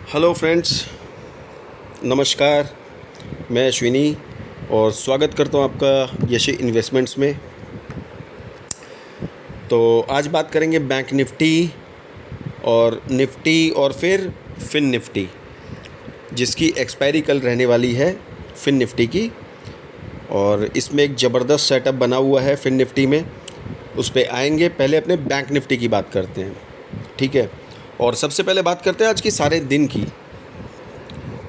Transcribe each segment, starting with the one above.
Hello friends, नमस्कार। मैं अश्विनी और स्वागत करता हूं आपका यशी इन्वेस्टमेंट्स में। तो आज बात करेंगे बैंक निफ्टी और फिर फिन निफ्टी, जिसकी एक्सपायरी कल रहने वाली है फिन निफ्टी की। और इसमें एक ज़बरदस्त सेटअप बना हुआ है फिन निफ्टी में, उस पर आएंगे। पहले अपने बैंक निफ्टी की बात करते हैं, ठीक है। और सबसे पहले बात करते हैं आज की सारे दिन की।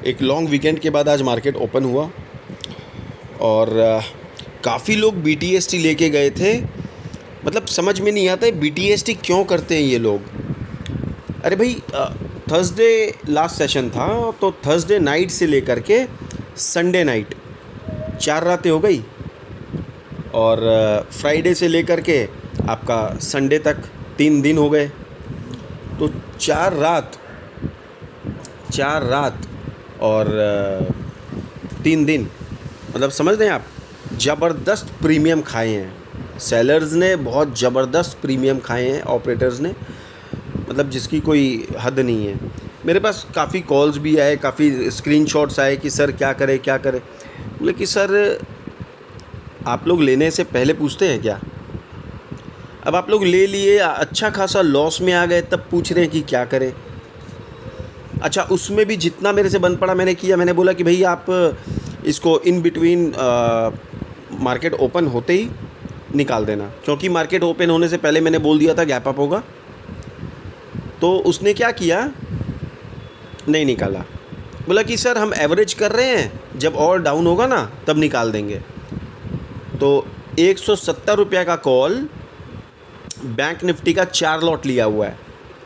एक लॉन्ग वीकेंड के बाद आज मार्केट ओपन हुआ और काफ़ी लोग BTST लेके गए थे। मतलब समझ में नहीं आता है BTST क्यों करते हैं ये लोग। अरे भाई, थर्सडे लास्ट सेशन था, तो थर्सडे नाइट से लेकर के संडे नाइट 4 रातें हो गई, और फ्राइडे से लेकर के आपका संडे तक 3 दिन हो गए। तो 4 रात और 3 दिन, मतलब समझ रहे हैं आप, ज़बरदस्त प्रीमियम खाए हैं सेलर्स ने। बहुत ज़बरदस्त प्रीमियम खाए हैं ऑपरेटर्स ने, मतलब जिसकी कोई हद नहीं है। मेरे पास काफ़ी कॉल्स भी आए, काफ़ी स्क्रीनशॉट्स आए कि सर क्या करें क्या करें। बोले कि सर आप लोग लेने से पहले पूछते हैं क्या? अब आप लोग ले लिए, अच्छा खासा लॉस में आ गए, तब पूछ रहे हैं कि क्या करें। अच्छा, उसमें भी जितना मेरे से बन पड़ा मैंने किया। मैंने बोला कि भाई आप इसको इन बिटवीन मार्केट ओपन होते ही निकाल देना, क्योंकि मार्केट ओपन होने से पहले मैंने बोल दिया था गैप अप होगा। तो उसने क्या किया, नहीं निकाला। बोला कि सर हम एवरेज कर रहे हैं, जब और डाउन होगा ना तब निकाल देंगे। तो 170 रुपये का कॉल बैंक निफ्टी का 4 लॉट लिया हुआ है।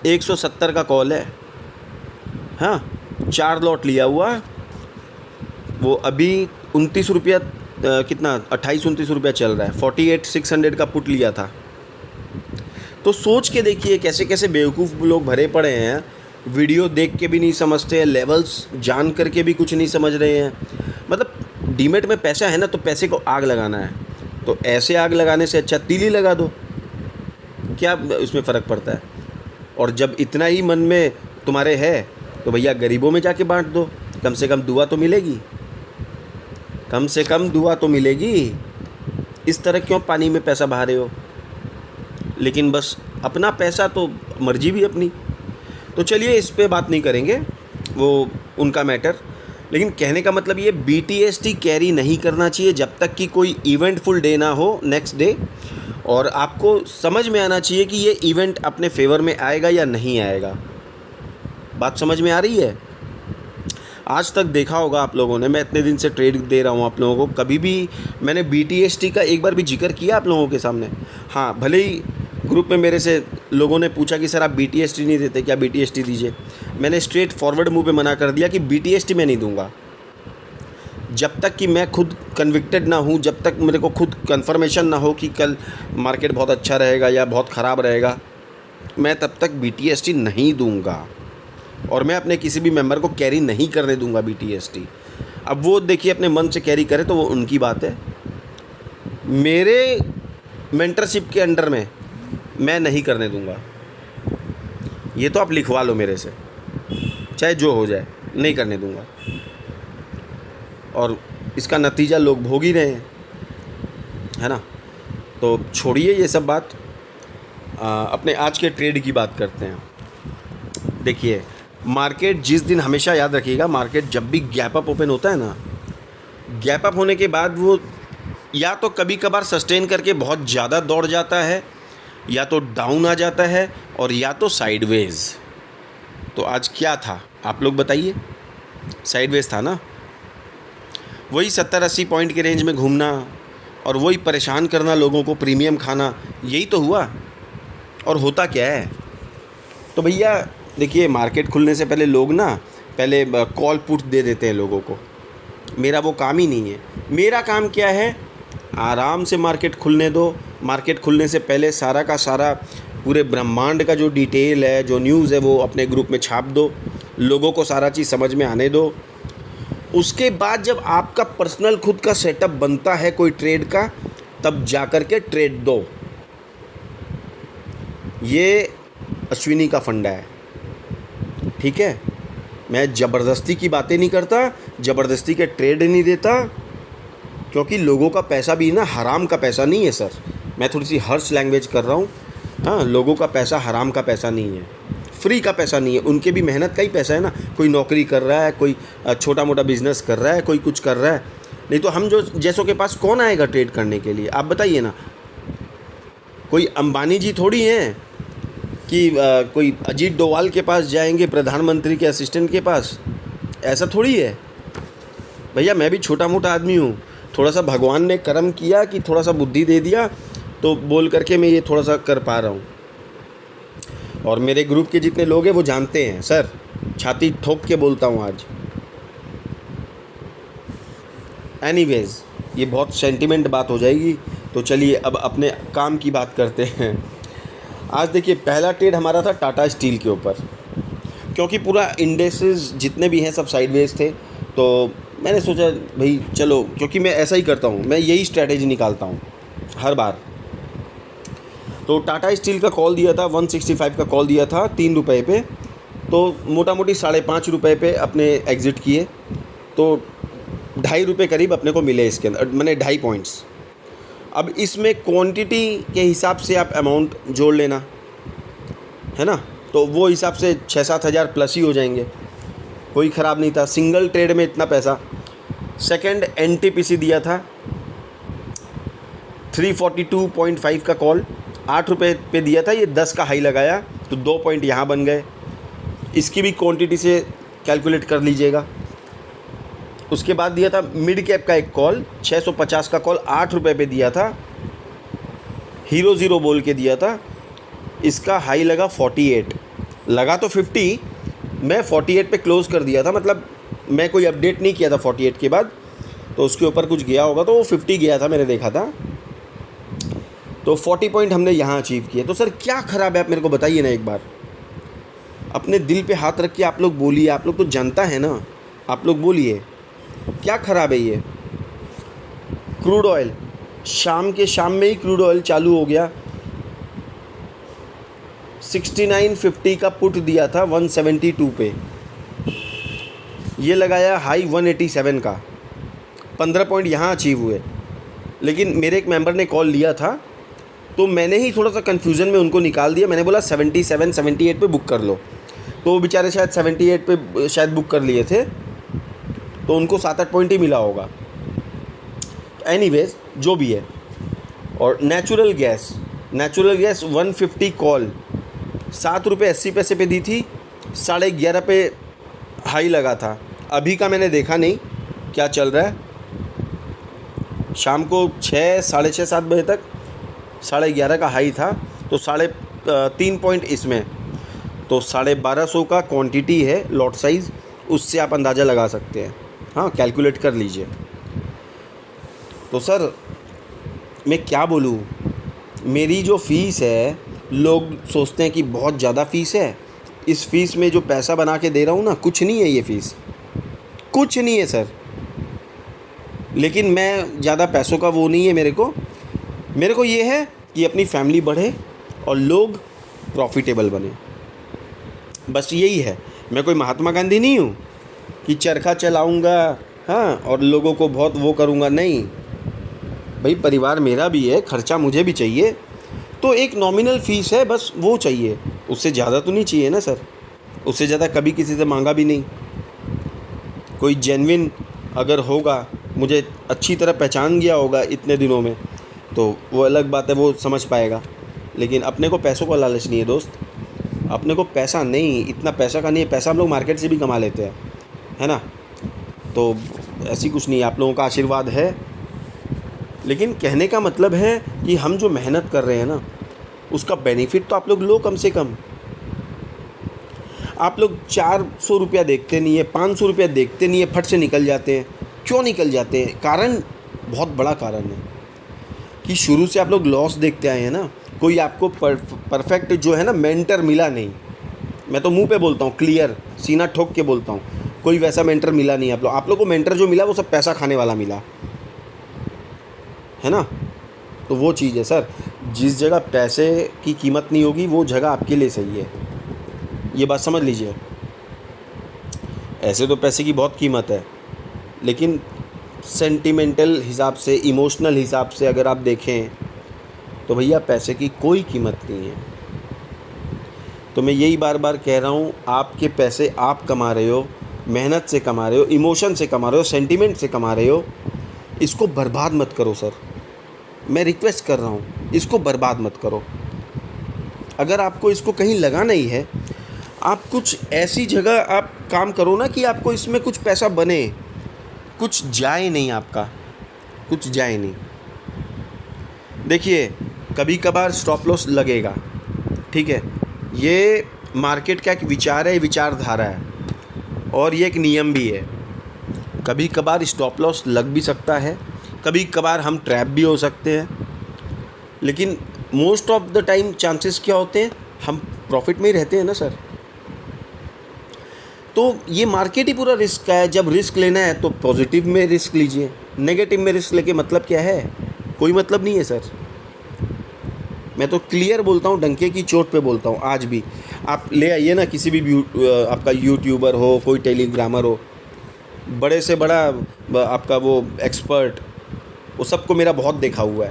170 का कॉल है, हाँ, 4 लॉट लिया हुआ। वो अभी 29 रुपया, कितना 28-29 रुपया चल रहा है। 48,600 का पुट लिया था। तो सोच के देखिए कैसे कैसे बेवकूफ़ लोग भरे पड़े हैं। वीडियो देख के भी नहीं समझते हैं, लेवल्स जान करके भी कुछ नहीं समझ रहे हैं। मतलब डीमेट में पैसा है ना, तो पैसे को आग लगाना है, तो ऐसे आग लगाने से अच्छा तीली लगा दो, क्या उसमें फ़र्क पड़ता है। और जब इतना ही मन में तुम्हारे है तो भैया गरीबों में जाके बांट दो, कम से कम दुआ तो मिलेगी, कम से कम दुआ तो मिलेगी। इस तरह क्यों पानी में पैसा बहा रहे हो? लेकिन बस अपना पैसा तो मर्जी भी अपनी। तो चलिए इस पे बात नहीं करेंगे, वो उनका मैटर। लेकिन कहने का मतलब ये, BTST कैरी नहीं करना चाहिए जब तक कि कोई इवेंटफुल डे ना हो नेक्स्ट डे, और आपको समझ में आना चाहिए कि ये इवेंट अपने फेवर में आएगा या नहीं आएगा। बात समझ में आ रही है? आज तक देखा होगा आप लोगों ने, मैं इतने दिन से ट्रेड दे रहा हूँ आप लोगों को, कभी भी मैंने BTST का एक बार भी जिक्र किया आप लोगों के सामने? हाँ, भले ही ग्रुप में मेरे से लोगों ने पूछा कि सर आप BTST नहीं देते क्या, BTST दीजिए। मैंने स्ट्रेट फॉरवर्ड मुंह पे मना कर दिया कि BTST मैं नहीं दूंगा। जब तक कि मैं खुद कन्विक्टेड ना हूँ, जब तक मेरे को खुद कंफर्मेशन ना हो कि कल मार्केट बहुत अच्छा रहेगा या बहुत ख़राब रहेगा, मैं तब तक BTST नहीं दूंगा। और मैं अपने किसी भी मेंबर को कैरी नहीं करने दूंगा BTST। अब वो देखिए अपने मन से कैरी करे तो वो उनकी बात है। मेरे मेंटरशिप के अंडर में मैं नहीं करने दूंगा। ये तो आप लिखवा लो मेरे से, चाहे जो हो जाए, नहीं करने दूंगा। और इसका नतीजा लोग भोग ही रहे हैं, है ना। तो छोड़िए ये सब बात, अपने आज के ट्रेड की बात करते हैं। देखिए, मार्केट जिस दिन, हमेशा याद रखिएगा, मार्केट जब भी गैप अप ओपन होता है ना, गैप अप होने के बाद वो या तो कभी कभार सस्टेन करके बहुत ज़्यादा दौड़ जाता है, या तो डाउन आ जाता है, और या तो साइडवेज। तो आज क्या था आप लोग बताइए? साइडवेज था ना। वही 70-80 पॉइंट के रेंज में घूमना और वही परेशान करना लोगों को, प्रीमियम खाना, यही तो हुआ। और होता क्या है, तो भैया देखिए, मार्केट खुलने से पहले लोग ना पहले कॉल पुट दे देते हैं लोगों को। मेरा वो काम ही नहीं है। मेरा काम क्या है, आराम से मार्केट खुलने दो। मार्केट खुलने से पहले सारा का सारा पूरे ब्रह्मांड का जो डिटेल है, जो न्यूज़ है, वो अपने ग्रुप में छाप दो, लोगों को सारा चीज़ समझ में आने दो। उसके बाद जब आपका पर्सनल खुद का सेटअप बनता है कोई ट्रेड का, तब जा कर के ट्रेड दो। ये अश्विनी का फंडा है, ठीक है। मैं ज़बरदस्ती की बातें नहीं करता, ज़बरदस्ती के ट्रेड नहीं देता, क्योंकि लोगों का पैसा भी ना हराम का पैसा नहीं है सर। मैं थोड़ी सी हर्ष लैंग्वेज कर रहा हूँ। हाँ, लोगों का पैसा हराम का पैसा नहीं है, फ्री का पैसा नहीं है, उनके भी मेहनत का ही पैसा है ना। कोई नौकरी कर रहा है, कोई छोटा मोटा बिजनेस कर रहा है, कोई कुछ कर रहा है। नहीं तो हम जो जैसों के पास कौन आएगा ट्रेड करने के लिए, आप बताइए ना। कोई अंबानी जी थोड़ी हैं कि कोई अजीत डोवाल के पास जाएंगे, प्रधानमंत्री के असिस्टेंट के पास, ऐसा थोड़ी है भैया। मैं भी छोटा मोटा आदमी हूँ, थोड़ा सा भगवान ने कर्म किया कि थोड़ा सा बुद्धि दे दिया, तो बोल करके मैं ये थोड़ा सा कर पा रहा हूँ। और मेरे ग्रुप के जितने लोग हैं वो जानते हैं सर, छाती ठोक के बोलता हूँ आज। एनीवेज, ये बहुत सेंटिमेंट बात हो जाएगी, तो चलिए अब अपने काम की बात करते हैं। आज देखिए, पहला ट्रेड हमारा था टाटा स्टील के ऊपर, क्योंकि पूरा इंडेक्सेस जितने भी हैं सब साइडवेज थे। तो मैंने सोचा भाई चलो, क्योंकि मैं ऐसा ही करता हूँ, मैं यही स्ट्रैटेजी निकालता हूँ हर बार। तो टाटा स्टील का कॉल दिया था, 165 का कॉल दिया था 3 रुपये पे, तो मोटा मोटी 5.5 रुपये पे अपने एग्ज़िट किए, तो 2.5 रुपये करीब अपने को मिले इसके अंदर, मैंने 2.5 पॉइंट्स। अब इसमें क्वांटिटी के हिसाब से आप अमाउंट जोड़ लेना, है ना, तो वो हिसाब से 6-7 हज़ार प्लस ही हो जाएंगे, कोई ख़राब नहीं था सिंगल ट्रेड में इतना पैसा। सेकंड एनटीपीसी दिया था 342.5 का कॉल, 8 रुपये पे दिया था, ये 10 का हाई लगाया, तो 2 पॉइंट यहाँ बन गए। इसकी भी क्वांटिटी से कैलकुलेट कर लीजिएगा। उसके बाद दिया था मिड कैप का एक कॉल, 650 का कॉल, 8 रुपये पे दिया था, हीरो ज़ीरो बोल के दिया था। इसका हाई लगा 48, लगा तो 50, मैं 48 पे क्लोज़ कर दिया था, मतलब मैं कोई अपडेट नहीं किया था 48 के बाद, तो उसके ऊपर कुछ गया होगा, तो वो 50 गया था, मैंने देखा था। तो 40 पॉइंट हमने यहाँ अचीव किए। तो सर क्या ख़राब है, आप मेरे को बताइए ना एक बार, अपने दिल पे हाथ रख के आप लोग बोलिए, आप लोग तो जनता है ना, आप लोग बोलिए क्या ख़राब है ये। क्रूड ऑयल शाम में ही क्रूड ऑयल चालू हो गया, 69.50 का पुट दिया था 172 पे, ये लगाया हाई 187 का, 15 पॉइंट यहाँ अचीव हुए। लेकिन मेरे एक मेंबर ने कॉल लिया था, तो मैंने ही थोड़ा सा कन्फ्यूज़न में उनको निकाल दिया। मैंने बोला 77-78 पे बुक कर लो, तो वो बेचारे शायद 78 पे शायद बुक कर लिए थे, तो उनको 7-8 पॉइंट ही मिला होगा। एनीवेज जो भी है। और नेचुरल गैस 150 कॉल 7 रुपये 80 पैसे पे दी थी, 11:30 पे हाई लगा था। अभी का मैंने देखा नहीं क्या चल रहा है, शाम को 6, 6:30-7 बजे तक 11:30 का हाई था, तो 3.5 पॉइंट इसमें, तो 1250 का क्वांटिटी है लॉट साइज़, उससे आप अंदाज़ा लगा सकते हैं। हाँ, कैलकुलेट कर लीजिए। तो सर मैं क्या बोलूँ, मेरी जो फ़ीस है, लोग सोचते हैं कि बहुत ज़्यादा फ़ीस है, इस फ़ीस में जो पैसा बना के दे रहा हूँ ना, कुछ नहीं है, ये फ़ीस कुछ नहीं है सर। लेकिन मैं ज़्यादा पैसों का वो नहीं है मेरे को ये है कि अपनी फैमिली बढ़े और लोग प्रॉफिटेबल बने, बस यही है। मैं कोई महात्मा गांधी नहीं हूँ कि चरखा चलाऊँगा, हाँ, और लोगों को बहुत वो करूँगा, नहीं भाई, परिवार मेरा भी है, खर्चा मुझे भी चाहिए, तो एक नॉमिनल फ़ीस है, बस वो चाहिए, उससे ज़्यादा तो नहीं चाहिए ना सर। उससे ज़्यादा कभी किसी से मांगा भी नहीं। कोई जेन्युइन अगर होगा, मुझे अच्छी तरह पहचान गया होगा इतने दिनों में, तो वो अलग बात है, वो समझ पाएगा। लेकिन अपने को पैसों का लालच नहीं है दोस्त, अपने को पैसा नहीं, इतना पैसा का नहीं है, पैसा हम लोग मार्केट से भी कमा लेते हैं, है ना। तो ऐसी कुछ नहीं है, आप लोगों का आशीर्वाद है। लेकिन कहने का मतलब है कि हम जो मेहनत कर रहे हैं ना, उसका बेनिफिट तो आप लोग लो कम से कम। आप लोग 400 रुपया देखते नहीं है, 500 रुपया देखते नहीं है, फट से निकल जाते हैं। क्यों निकल जाते हैं? कारण बहुत बड़ा कारण है कि शुरू से आप लोग लॉस देखते आए हैं ना। कोई आपको परफेक्ट जो है ना मेंटर मिला नहीं। मैं तो मुंह पे बोलता हूँ, क्लियर सीना ठोक के बोलता हूँ, कोई वैसा मेंटर मिला नहीं। आप लोग को मेंटर जो मिला वो सब पैसा खाने वाला मिला है ना। तो वो चीज़ है सर, जिस जगह पैसे की कीमत नहीं होगी वो जगह आपके लिए सही है, ये बात समझ लीजिए। ऐसे तो पैसे की बहुत कीमत है, लेकिन सेंटिमेंटल हिसाब से, इमोशनल हिसाब से अगर आप देखें तो भैया पैसे की कोई कीमत नहीं है। तो मैं यही बार बार कह रहा हूँ, आपके पैसे आप कमा रहे हो, मेहनत से कमा रहे हो, इमोशन से कमा रहे हो, सेंटिमेंट से कमा रहे हो, इसको बर्बाद मत करो सर। मैं रिक्वेस्ट कर रहा हूँ, इसको बर्बाद मत करो। अगर आपको इसको कहीं लगाना ही है, आप कुछ ऐसी जगह आप काम करो ना कि आपको इसमें कुछ पैसा बने, कुछ जाए नहीं, आपका कुछ जाए नहीं। देखिए, कभी कभार स्टॉप लॉस लगेगा, ठीक है, ये मार्केट का एक विचार है, विचारधारा है, और ये एक नियम भी है। कभी कभार स्टॉप लॉस लग भी सकता है, कभी कभार हम ट्रैप भी हो सकते हैं, लेकिन most of the time chances क्या होते हैं, हम प्रॉफिट में ही रहते हैं ना सर। तो ये मार्केट ही पूरा रिस्क का है। जब रिस्क लेना है तो पॉजिटिव में रिस्क लीजिए, नेगेटिव में रिस्क लेके मतलब क्या है, कोई मतलब नहीं है सर। मैं तो क्लियर बोलता हूँ, डंके की चोट पे बोलता हूँ। आज भी आप ले आइए ना, किसी भी आपका यूट्यूबर हो, कोई टेलीग्रामर हो, बड़े से बड़ा आपका वो एक्सपर्ट, वो सबको मेरा बहुत देखा हुआ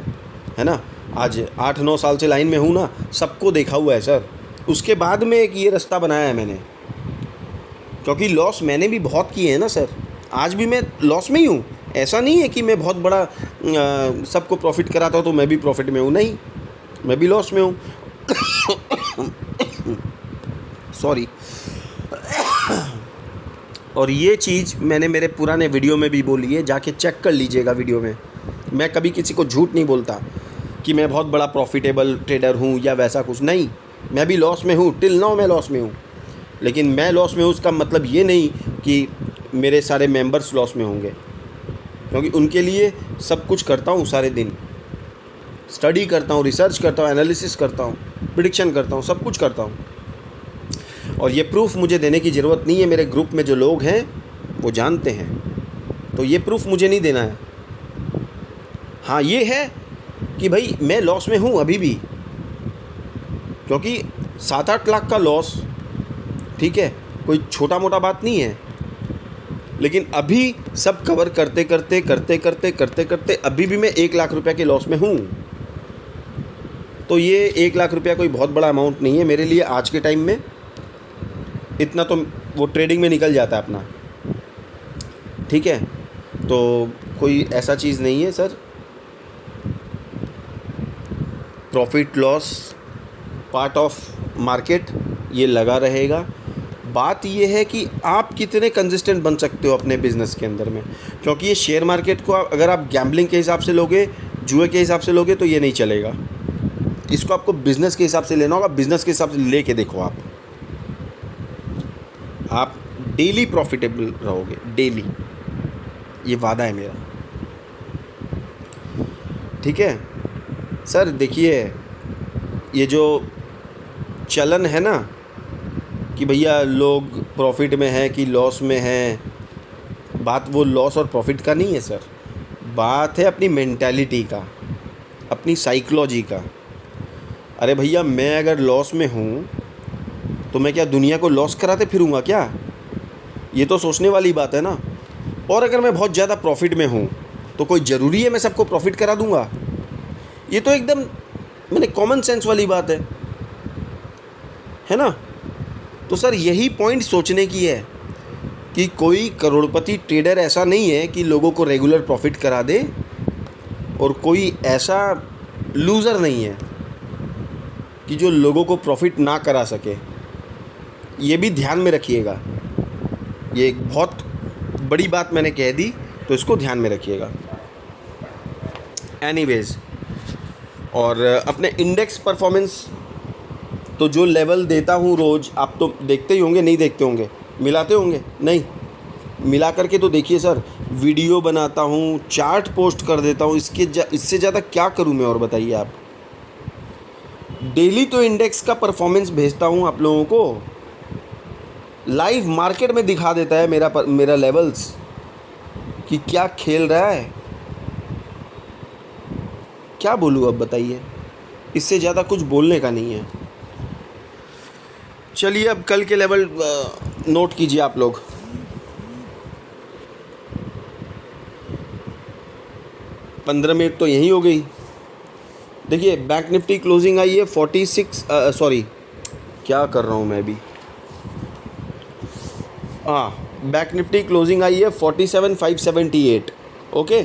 है ना। आज 8-9 साल से लाइन में हूँ ना, सबको देखा हुआ है सर। उसके बाद में एक ये रास्ता बनाया है मैंने, क्योंकि लॉस मैंने भी बहुत किए हैं ना सर। आज भी मैं लॉस में ही हूँ। ऐसा नहीं है कि मैं बहुत बड़ा सबको प्रॉफिट कराता हूँ तो मैं भी प्रॉफिट में हूँ, नहीं, मैं भी लॉस में हूँ। सॉरी। और ये चीज़ मैंने मेरे पुराने वीडियो में भी बोली है, जाके चेक कर लीजिएगा वीडियो में। मैं कभी किसी को झूठ नहीं बोलता कि मैं बहुत बड़ा प्रॉफिटेबल ट्रेडर हूँ या वैसा कुछ नहीं। मैं भी लॉस में हूँ, टिल नाउ मैं लॉस में हूँ। लेकिन मैं लॉस में हूँ उसका मतलब ये नहीं कि मेरे सारे मेंबर्स लॉस में होंगे, क्योंकि उनके लिए सब कुछ करता हूँ। सारे दिन स्टडी करता हूँ, रिसर्च करता हूँ, एनालिसिस करता हूँ, प्रिडिक्शन करता हूँ, सब कुछ करता हूँ। और ये प्रूफ मुझे देने की ज़रूरत नहीं है, मेरे ग्रुप में जो लोग हैं वो जानते हैं, तो ये प्रूफ मुझे नहीं देना है। हाँ, ये है कि भाई मैं लॉस में हूँ अभी भी, क्योंकि 7-8 लाख का लॉस, ठीक है, कोई छोटा मोटा बात नहीं है। लेकिन अभी सब कवर करते करते अभी भी मैं 1 लाख रुपए के लॉस में हूँ। तो ये 1 लाख रुपया कोई बहुत बड़ा अमाउंट नहीं है मेरे लिए आज के टाइम में। इतना तो वो ट्रेडिंग में निकल जाता है अपना, ठीक है। तो कोई ऐसा चीज़ नहीं है sir. Profit loss part of market, ये लगा रहेगा। बात ये है कि आप कितने कंसिस्टेंट बन सकते हो अपने बिज़नेस के अंदर में, क्योंकि ये शेयर मार्केट को अगर आप गैम्बलिंग के हिसाब से लोगे, जुए के हिसाब से लोगे, तो ये नहीं चलेगा। इसको आपको बिज़नेस के हिसाब से लेना होगा। बिज़नेस के हिसाब से लेके देखो, आप डेली प्रॉफिटेबल रहोगे, डेली, ये वादा है मेरा, ठीक है सर। देखिए, ये जो चलन है ना कि भैया लोग प्रॉफिट में हैं कि लॉस में हैं, बात वो लॉस और प्रॉफिट का नहीं है सर। बात है अपनी मेंटालिटी का, अपनी साइकोलॉजी का। अरे भैया, मैं अगर लॉस में हूँ तो मैं क्या दुनिया को लॉस कराते फिरूँगा क्या? ये तो सोचने वाली बात है ना। और अगर मैं बहुत ज़्यादा प्रॉफिट में हूँ तो कोई ज़रूरी है मैं सबको प्रॉफिट करा दूँगा? ये तो एकदम मैंने कॉमन सेंस वाली बात है ना। तो सर यही पॉइंट सोचने की है कि कोई करोड़पति ट्रेडर ऐसा नहीं है कि लोगों को रेगुलर प्रॉफिट करा दे, और कोई ऐसा लूज़र नहीं है कि जो लोगों को प्रॉफिट ना करा सके। ये भी ध्यान में रखिएगा। ये एक बहुत बड़ी बात मैंने कह दी, तो इसको ध्यान में रखिएगा। एनीवेज, और अपने इंडेक्स परफॉर्मेंस तो जो लेवल देता हूँ रोज़, आप तो देखते ही होंगे, नहीं देखते होंगे, मिलाते होंगे, नहीं मिला करके तो देखिए सर। वीडियो बनाता हूँ, चार्ट पोस्ट कर देता हूँ, इससे ज़्यादा क्या करूँ मैं, और बताइए आप। डेली तो इंडेक्स का परफॉर्मेंस भेजता हूँ आप लोगों को, लाइव मार्केट में दिखा देता है मेरा लेवल्स कि क्या खेल रहा है। क्या बोलूँ अब, बताइए। इससे ज़्यादा कुछ बोलने का नहीं है। चलिए, अब कल के लेवल नोट कीजिए आप लोग। 15 मिनट तो यहीं हो गई। देखिए बैंक निफ्टी क्लोजिंग आई है 46 सॉरी क्या कर रहा हूँ मैं अभी, हाँ बैंक निफ्टी क्लोजिंग आई है 47,578। ओके,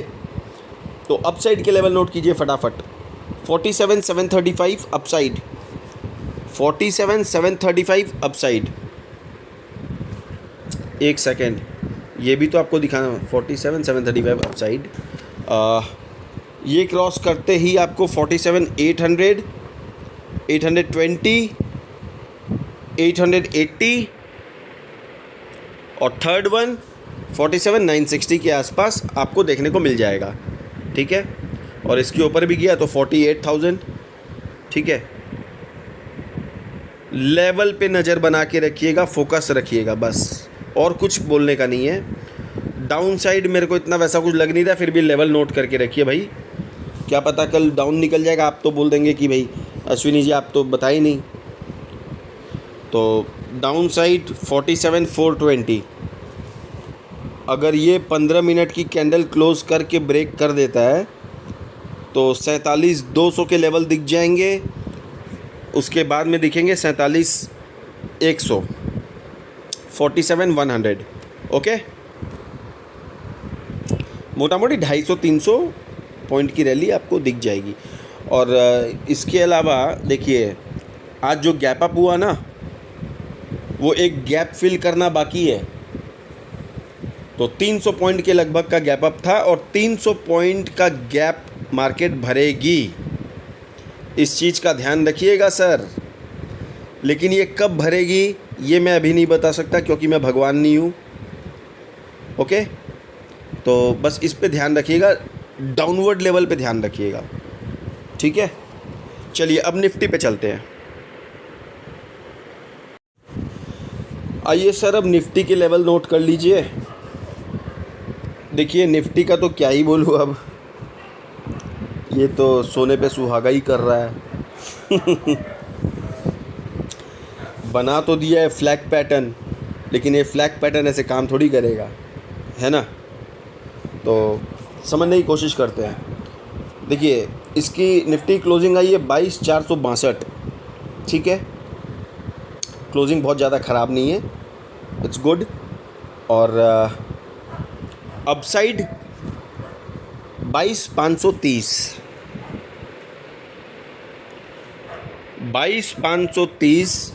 तो अपसाइड के लेवल नोट कीजिए फटाफट। 47,735 अपसाइड, 47,735 अपसाइड। एक सेकेंड, ये भी तो आपको दिखाना। 47,735 अपसाइड, ये क्रॉस करते ही आपको 47,800, 820, 880 और थर्ड वन 47,960 के आसपास आपको देखने को मिल जाएगा। ठीक है, और इसके ऊपर भी गया तो 48,000। ठीक है, लेवल पे नज़र बना के रखिएगा, फोकस रखिएगा बस, और कुछ बोलने का नहीं है। डाउन साइड मेरे को इतना वैसा कुछ लग नहीं रहा, फिर भी लेवल नोट करके रखिए भाई, क्या पता कल डाउन निकल जाएगा। आप तो बोल देंगे कि भाई अश्विनी जी आप तो बताए नहीं। तो डाउन साइड 47,420, अगर ये 15 मिनट की कैंडल क्लोज करके ब्रेक कर देता है तो 47,200 के लेवल दिख जाएंगे। उसके बाद में दिखेंगे 47,100, 47,100। ओके, मोटा मोटी 250-300 पॉइंट की रैली आपको दिख जाएगी। और इसके अलावा देखिए आज जो गैप अप हुआ ना, वो एक गैप फिल करना बाकी है। तो 300 पॉइंट के लगभग का गैप अप था और 300 पॉइंट का गैप मार्केट भरेगी, इस चीज़ का ध्यान रखिएगा सर। लेकिन ये कब भरेगी ये मैं अभी नहीं बता सकता, क्योंकि मैं भगवान नहीं हूँ। ओके, तो बस इस पे ध्यान रखिएगा, डाउनवर्ड लेवल पे ध्यान रखिएगा। ठीक है, चलिए अब निफ्टी पे चलते हैं। आइए सर, अब निफ्टी के लेवल नोट कर लीजिए। देखिए निफ्टी का तो क्या ही बोलूँ अब, ये तो सोने पे सुहागा ही कर रहा है। बना तो दिया है फ्लैग पैटर्न, लेकिन ये फ्लैग पैटर्न ऐसे काम थोड़ी करेगा, है ना। तो समझने की कोशिश करते हैं। देखिए इसकी निफ्टी क्लोजिंग आई है 22,462। ठीक है, क्लोजिंग बहुत ज़्यादा ख़राब नहीं है, इट्स गुड। और अपसाइड 22,530, 22,530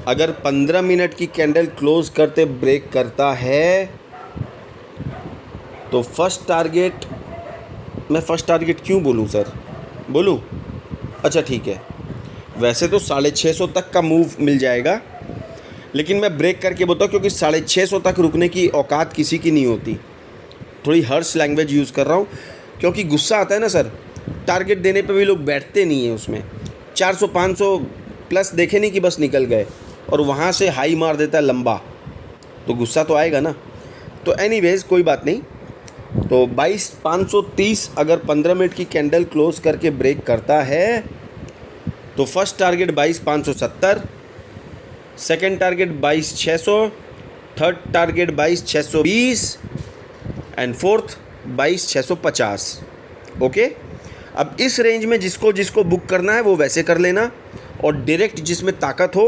अगर 15 मिनट की कैंडल क्लोज करते ब्रेक करता है तो फर्स्ट टारगेट, मैं फर्स्ट टारगेट क्यों बोलूँ सर, बोलूँ? अच्छा ठीक है, वैसे तो 650 तक का मूव मिल जाएगा, लेकिन मैं ब्रेक करके बताऊँ क्योंकि 650 तक रुकने की औकात किसी की नहीं होती। थोड़ी हर्ष लैंग्वेज यूज़ कर रहा हूँ क्योंकि गुस्सा आता है ना सर, टारगेट देने पे भी लोग बैठते नहीं हैं उसमें। 400-500 प्लस देखे नहीं कि बस निकल गए, और वहाँ से हाई मार देता है लंबा, तो गुस्सा तो आएगा ना। तो एनीवेज कोई बात नहीं। तो 22,530 अगर 15 मिनट की कैंडल क्लोज करके ब्रेक करता है तो first target 22,570, second target 22,600, third target 22,620 and fourth 22,650। Okay, अब इस रेंज में जिसको जिसको बुक करना है वो वैसे कर लेना, और डायरेक्ट जिसमें ताकत हो,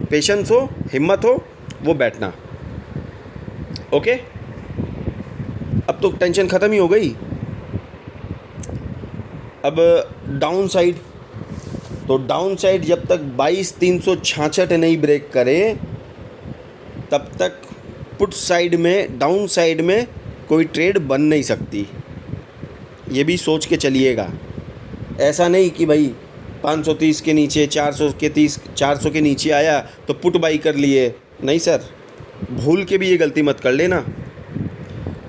पेशेंस हो, हिम्मत हो, वो बैठना। ओके, अब तो टेंशन ख़त्म ही हो गई। अब डाउन साइड, तो डाउन साइड जब तक 22,366 नहीं ब्रेक करे तब तक पुट साइड में, डाउन साइड में कोई ट्रेड बन नहीं सकती। ये भी सोच के चलिएगा। ऐसा नहीं कि भाई 530 के नीचे 400 के नीचे आया तो पुट बाई कर लिए, नहीं सर, भूल के भी ये गलती मत कर लेना।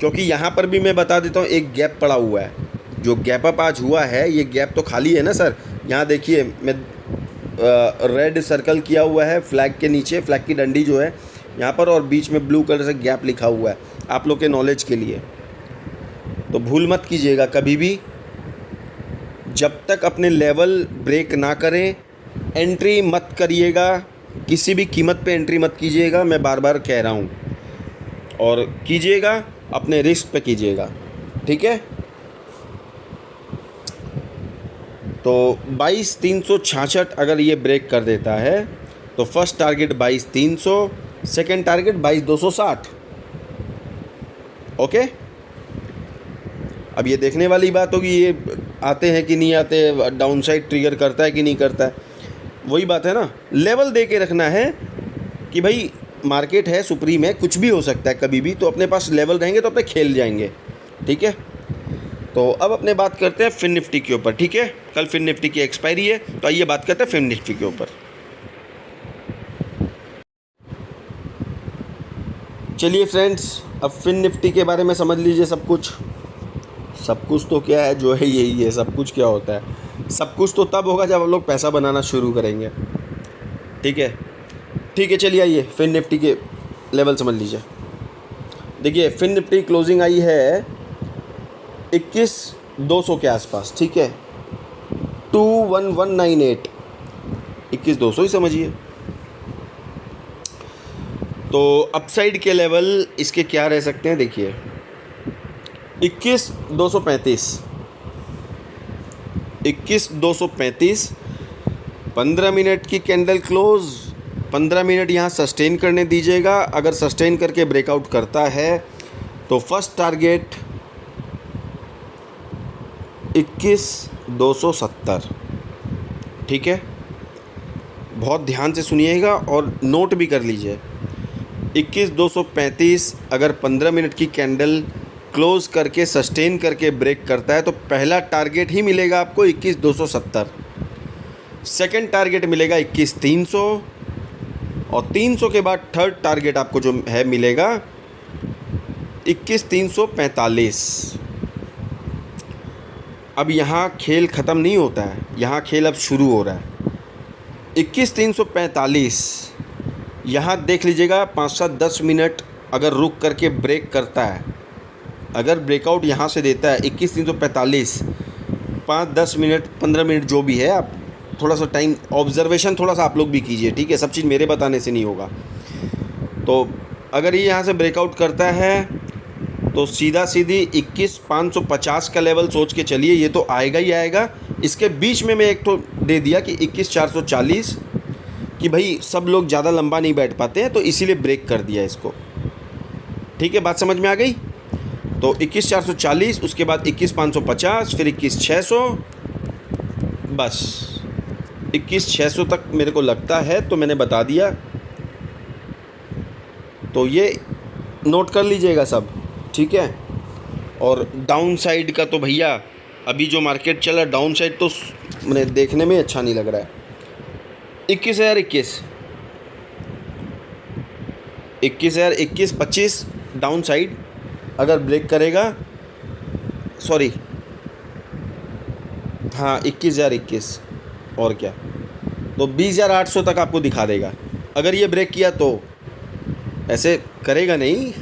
क्योंकि यहाँ पर भी मैं बता देता हूँ एक गैप पड़ा हुआ है, जो गैप अप आज हुआ है ये गैप तो खाली है ना सर। यहाँ देखिए मैं रेड सर्कल किया हुआ है फ्लैग के नीचे, फ्लैग की डंडी जो है यहाँ पर, और बीच में ब्लू कलर से गैप लिखा हुआ है आप लोग के नॉलेज के लिए। तो भूल मत कीजिएगा कभी भी, जब तक अपने लेवल ब्रेक ना करें एंट्री मत करिएगा, किसी भी कीमत पे एंट्री मत कीजिएगा, मैं बार बार कह रहा हूँ। और कीजिएगा अपने रिस्क पे कीजिएगा, ठीक है। तो 22,366 अगर ये ब्रेक कर देता है तो first target 22,300, second target 22,260। Okay, अब ये देखने वाली बात होगी ये आते हैं कि नहीं आते, डाउन साइड ट्रिगर करता है कि नहीं करता है। वही बात है ना, लेवल दे के रखना है कि भाई मार्केट है, सुप्रीम है, कुछ भी हो सकता है कभी भी, तो अपने पास लेवल रहेंगे तो अपने खेल जाएंगे। ठीक है, तो अब अपने बात करते हैं फिन निफ्टी के ऊपर। ठीक है, कल फिन निफ्टी की एक्सपायरी है, तो आइए बात करते हैं फिन निफ्टी के ऊपर। चलिए फ्रेंड्स, अब फिन निफ्टी के बारे में समझ लीजिए सब कुछ। सब कुछ तो क्या है, जो है यही है। सब कुछ क्या होता है, सब कुछ तो तब होगा जब हम लोग पैसा बनाना शुरू करेंगे। ठीक है, ठीक है, चलिए आइए फिन निफ्टी के लेवल समझ लीजिए। देखिए फिन निफ्टी क्लोजिंग आई है 21,200 के आसपास। ठीक है, 21,198, 21,200 ही समझिए। तो अपसाइड के लेवल इसके क्या रह सकते हैं, देखिए 21,235, 21,235, 15 मिनट की कैंडल क्लोज, 15 मिनट यहाँ सस्टेन करने दीजिएगा। अगर सस्टेन करके ब्रेकआउट करता है तो फर्स्ट टारगेट 21,270। ठीक है, बहुत ध्यान से सुनिएगा और नोट भी कर लीजिए। 21,235 अगर 15 मिनट की कैंडल क्लोज करके सस्टेन करके ब्रेक करता है तो पहला टारगेट ही मिलेगा आपको 21,270, सेकंड टारगेट मिलेगा 21,300 और 300 के बाद थर्ड टारगेट आपको जो है मिलेगा 21,345। अब यहाँ खेल ख़त्म नहीं होता है, यहाँ खेल अब शुरू हो रहा है। 21,345 यहाँ देख लीजिएगा, 5-7-10 मिनट अगर रुक करके ब्रेक करता है, अगर ब्रेकआउट यहाँ से देता है 21,345, 5-10 मिनट 15 मिनट जो भी है, आप थोड़ा सा टाइम ऑब्जर्वेशन थोड़ा सा आप लोग भी कीजिए। ठीक है, सब चीज़ मेरे बताने से नहीं होगा। तो अगर ये यहाँ से ब्रेकआउट करता है तो सीधा सीधी 21,550 का लेवल सोच के चलिए, ये तो आएगा ही आएगा। इसके बीच में मैं एक तो दे दिया कि 21,440 कि भाई सब लोग ज़्यादा लंबा नहीं बैठ पाते हैं, तो इसीलिए ब्रेक कर दिया इसको। ठीक है, बात समझ में आ गई। तो 21,440, उसके बाद 21,550, फिर 21,600, बस 21,600 तक मेरे को लगता है, तो मैंने बता दिया। तो ये नोट कर लीजिएगा सब। ठीक है, और डाउन साइड का तो भैया अभी जो मार्केट चल रहा है, डाउन साइड तो मैंने देखने में अच्छा नहीं लग रहा है। 21,021, 21,025 डाउन साइड अगर ब्रेक करेगा, सॉरी हाँ 21,021, और क्या, तो 20,800 तक आपको दिखा देगा अगर ये ब्रेक किया तो। ऐसे करेगा नहीं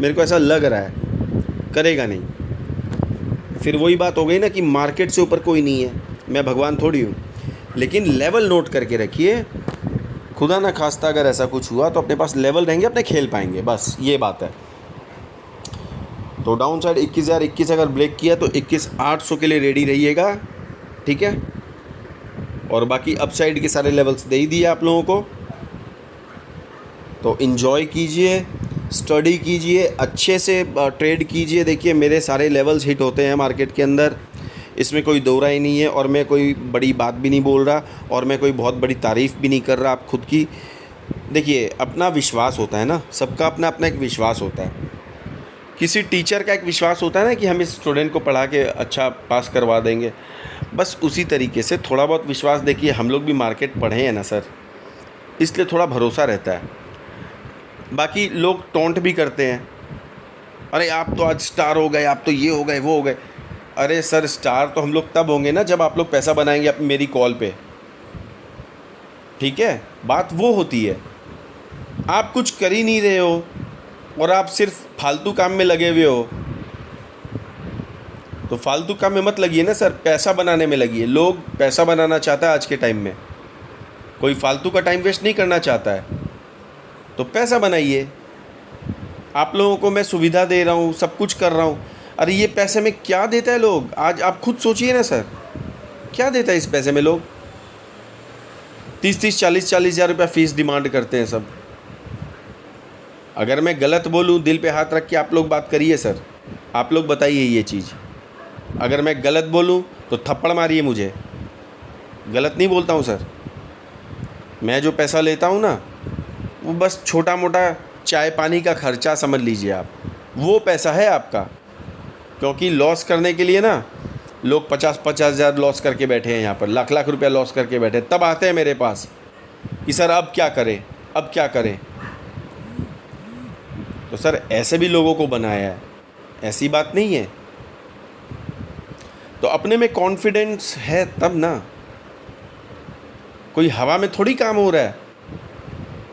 मेरे को ऐसा लग रहा है, करेगा नहीं। फिर वही बात हो गई ना कि मार्केट से ऊपर कोई नहीं है, मैं भगवान थोड़ी हूँ। लेकिन लेवल नोट करके रखिए, खुदा ना खास्ता अगर ऐसा कुछ हुआ तो अपने पास लेवल रहेंगे, अपने खेल पाएंगे, बस ये बात है। तो डाउन साइड 21,021 अगर ब्रेक किया तो 21,800 के लिए रेडी रहिएगा। ठीक है, और बाकी अपसाइड के सारे लेवल्स दे ही दिए आप लोगों को। तो इन्जॉय कीजिए, स्टडी कीजिए, अच्छे से ट्रेड कीजिए। देखिए मेरे सारे लेवल्स हिट होते हैं मार्केट के अंदर, इसमें कोई दो राय नहीं है। और मैं कोई बड़ी बात भी नहीं बोल रहा, और मैं कोई बहुत बड़ी तारीफ़ भी नहीं कर रहा आप खुद की। देखिए अपना विश्वास होता है ना, सबका अपना अपना एक विश्वास होता है। किसी टीचर का एक विश्वास होता है ना कि हम इस स्टूडेंट को पढ़ा के अच्छा पास करवा देंगे, बस उसी तरीके से थोड़ा बहुत विश्वास। देखिए हम लोग भी मार्केट पढ़े हैं ना सर, इसलिए थोड़ा भरोसा रहता है। बाकी लोग टोंट भी करते हैं, अरे आप तो आज स्टार हो गए, आप तो ये हो गए वो हो गए। अरे सर स्टार तो हम लोग तब होंगे ना जब आप लोग पैसा बनाएंगे मेरी कॉल पे। ठीक है, बात वो होती है। आप कुछ कर ही नहीं रहे हो और आप सिर्फ फालतू काम में लगे हुए हो, तो फालतू काम में मत लगिए ना सर, पैसा बनाने में लगिए। लोग पैसा बनाना चाहता है आज के टाइम में, कोई फालतू का टाइम वेस्ट नहीं करना चाहता है, तो पैसा बनाइए। आप लोगों को मैं सुविधा दे रहा हूँ, सब कुछ कर रहा हूँ। अरे ये पैसे में क्या देता है लोग, आज आप खुद सोचिए ना सर। क्या देता है इस पैसे में? लोग 30-30, 40-40 हज़ार रुपया फ़ीस डिमांड करते हैं सब। अगर मैं गलत बोलूँ, दिल पे हाथ रख के आप लोग बात करिए सर, आप लोग बताइए ये चीज़। अगर मैं गलत बोलूँ तो थप्पड़ मारिए मुझे, गलत नहीं बोलता हूँ सर। मैं जो पैसा लेता हूँ ना, वो बस छोटा मोटा चाय पानी का खर्चा समझ लीजिए आप, वो पैसा है आपका। क्योंकि लॉस करने के लिए ना लोग 50-50 हज़ार लॉस करके बैठे हैं यहाँ पर, लाख लाख रुपया लॉस करके बैठे, तब आते हैं मेरे पास कि सर अब क्या करें, अब क्या करें। तो सर ऐसे भी लोगों को बनाया है, ऐसी बात नहीं है। तो अपने में कॉन्फिडेंस है तब ना, कोई हवा में थोड़ी काम हो रहा है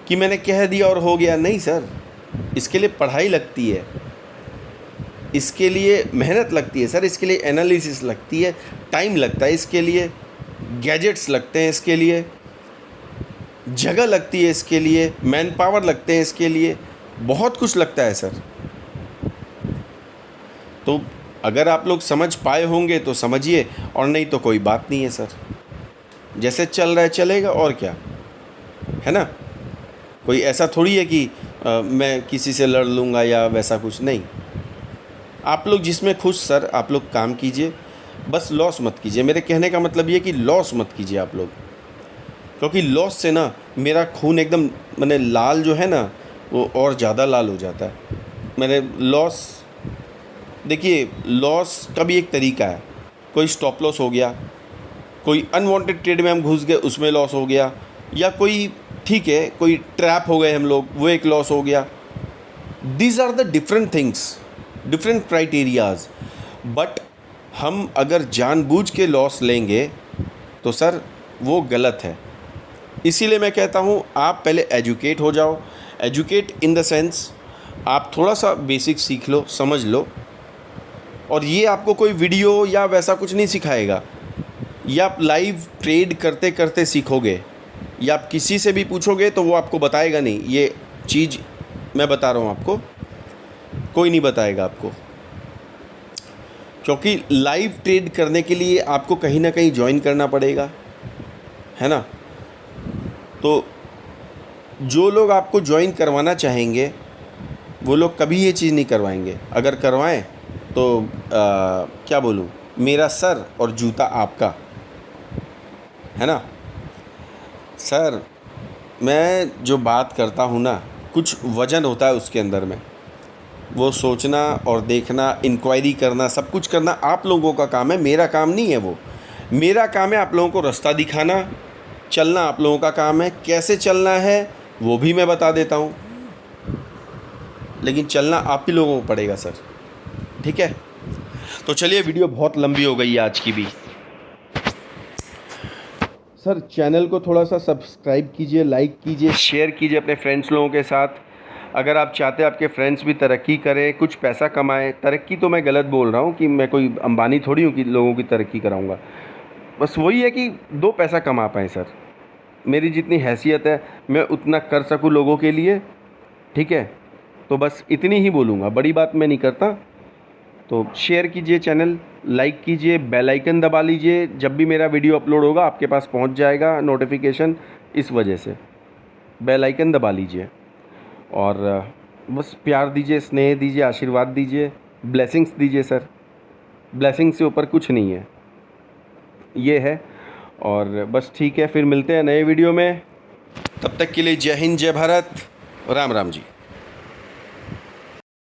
कि मैंने कह दिया और हो गया। नहीं सर, इसके लिए पढ़ाई लगती है, इसके लिए मेहनत लगती है सर, इसके लिए एनालिसिस लगती है, टाइम लगता है इसके लिए, गैजेट्स लगते हैं इसके लिए, जगह लगती है इसके लिए, मैन पावर लगते हैं इसके लिए, बहुत कुछ लगता है सर। तो अगर आप लोग समझ पाए होंगे तो समझिए, और नहीं तो कोई बात नहीं है सर, जैसे चल रहा है चलेगा, और क्या है ना। कोई ऐसा थोड़ी है कि मैं किसी से लड़ लूँगा या वैसा कुछ नहीं। आप लोग जिसमें खुश सर, आप लोग काम कीजिए, बस लॉस मत कीजिए। मेरे कहने का मतलब ये कि लॉस मत कीजिए आप लोग, क्योंकि लॉस से ना मेरा खून एकदम मैंने लाल जो है ना, वो और ज़्यादा लाल हो जाता है। मैंने लॉस, देखिए लॉस का भी एक तरीका है। कोई स्टॉप लॉस हो गया, कोई अनवांटेड ट्रेड में हम घुस गए उसमें लॉस हो गया, या कोई ठीक है कोई ट्रैप हो गए हम लोग, वो एक लॉस हो गया। These are the different things, different criterias. But हम अगर जानबूझ के लॉस लेंगे तो सर वो गलत है। इसीलिए मैं कहता हूँ आप पहले एजुकेट हो जाओ। एजुकेट इन द सेंस आप थोड़ा सा बेसिक सीख लो, समझ लो। और ये आपको कोई वीडियो या वैसा कुछ नहीं सिखाएगा, या आप लाइव ट्रेड करते करते सीखोगे, या आप किसी से भी पूछोगे तो वो आपको बताएगा नहीं। ये चीज़ मैं बता रहा हूँ आपको, कोई नहीं बताएगा आपको। क्योंकि लाइव ट्रेड करने के लिए आपको कहीं ना कहीं ज्वाइन करना पड़ेगा, है ना। तो जो लोग आपको ज्वाइन करवाना चाहेंगे वो लोग कभी ये चीज़ नहीं करवाएंगे। अगर करवाएं तो क्या बोलूँ, मेरा सर और जूता आपका, है ना। सर मैं जो बात करता हूँ ना, कुछ वजन होता है उसके अंदर में, वो सोचना और देखना, इंक्वायरी करना, सब कुछ करना आप लोगों का काम है, मेरा काम नहीं है वो। मेरा काम है आप लोगों को रास्ता दिखाना, चलना आप लोगों का काम है। कैसे चलना है वो भी मैं बता देता हूँ, लेकिन चलना आप ही लोगों को पड़ेगा सर, ठीक है। तो चलिए, वीडियो बहुत लंबी हो गई है आज की भी। सर चैनल को थोड़ा सा सब्सक्राइब कीजिए, लाइक कीजिए, शेयर कीजिए अपने फ्रेंड्स लोगों के साथ। अगर आप चाहते हैं आपके फ्रेंड्स भी तरक्की करें, कुछ पैसा कमाएं, तरक्की तो मैं गलत बोल रहा हूँ कि मैं कोई अंबानी थोड़ी हूँ कि लोगों की तरक्की कराऊँगा। बस वही है कि 2 पैसा कमा पाएँ सर, मेरी जितनी हैसियत है मैं उतना कर सकूँ लोगों के लिए, ठीक है। तो बस इतनी ही बोलूँगा, बड़ी बात मैं नहीं करता। तो शेयर कीजिए, चैनल लाइक कीजिए, बेल आइकन दबा लीजिए, जब भी मेरा वीडियो अपलोड होगा आपके पास पहुंच जाएगा नोटिफिकेशन। इस वजह से बेल आइकन दबा लीजिए, और बस प्यार दीजिए, स्नेह दीजिए, आशीर्वाद दीजिए, ब्लेसिंग्स दीजिए सर। ब्लेसिंग से ऊपर कुछ नहीं है, ये है। और बस ठीक है, फिर मिलते हैं नए वीडियो में। तब तक के लिए जय हिंद, जय भारत, राम राम जी।